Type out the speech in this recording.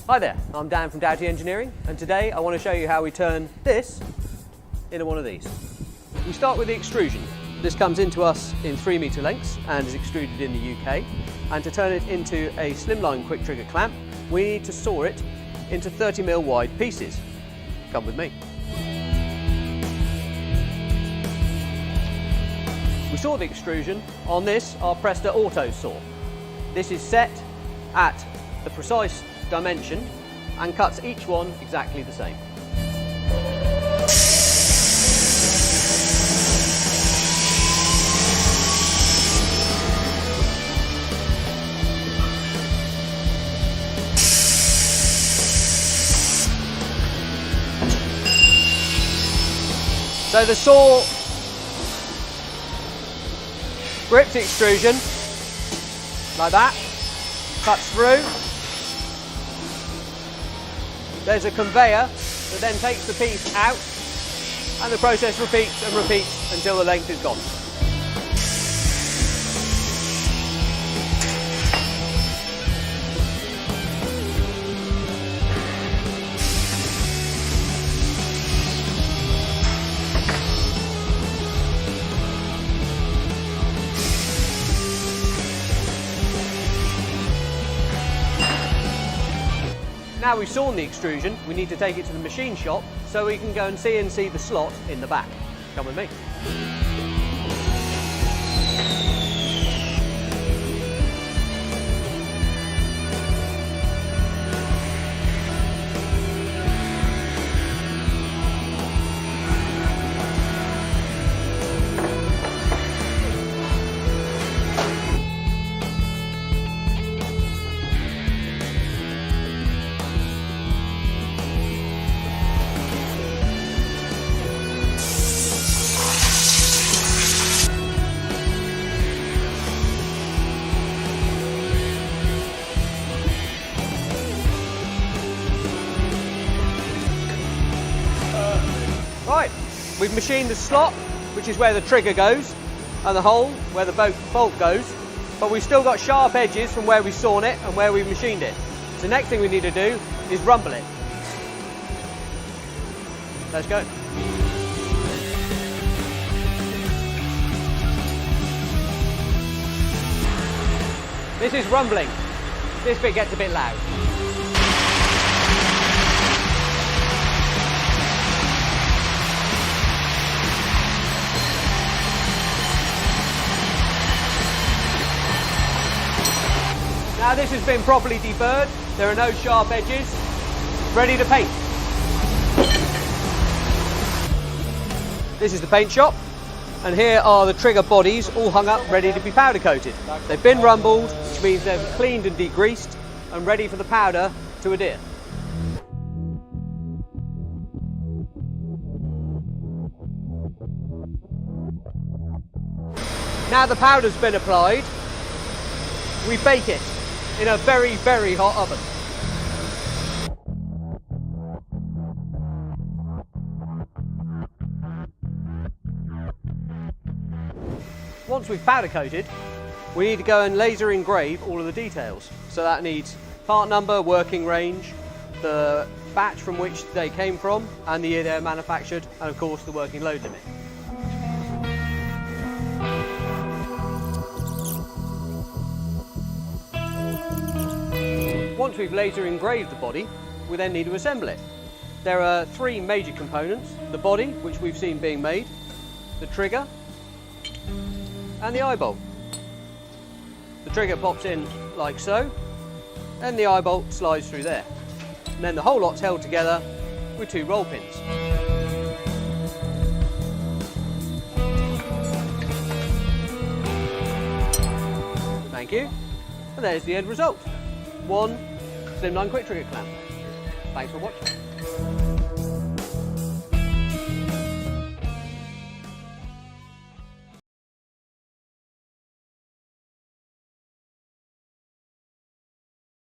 Hi there, I'm Dan from Doughty Engineering, and today I want to show you how we turn this into one of these. We start with the extrusion. This comes into us in 3 metre lengths and is extruded in the UK. And to turn it into a slimline quick trigger clamp, we need to saw it into 30mm wide pieces. Come with me. We saw the extrusion on this, our Presta Auto saw. This is set at the precise dimension and cuts each one exactly the same. So the saw grips the extrusion like that, cuts through. There's a conveyor that then takes the piece out, and the process repeats and repeats until the length is gone. Now we've sawn the extrusion, we need to take it to the machine shop so we can go and CNC the slot in the back. Come with me. Right, we've machined the slot, which is where the trigger goes, and the hole where the bolt goes, but we've still got sharp edges from where we've sawn it and where we've machined it. So the next thing we need to do is rumble it. Let's go. This is rumbling. This bit gets a bit loud. Now this has been properly deburred, there are no sharp edges, ready to paint. This is the paint shop, and here are the trigger bodies all hung up ready to be powder coated. They've been rumbled, which means they're cleaned and degreased and ready for the powder to adhere. Now the powder's been applied, we bake it in a very, very hot oven. Once we've powder coated, we need to go and laser engrave all of the details. So that needs part number, working range, the batch from which they came from, and the year they're manufactured, and of course the working load limit. Once we've laser engraved the body, we then need to assemble it. There are 3 major components: the body, which we've seen being made, the trigger, and the eye bolt. The trigger pops in like so, and the eye bolt slides through there. And then the whole lot's held together with 2 roll pins. Thank you. And there's the end result. One Slimline quick trigger clamp. Thanks for watching.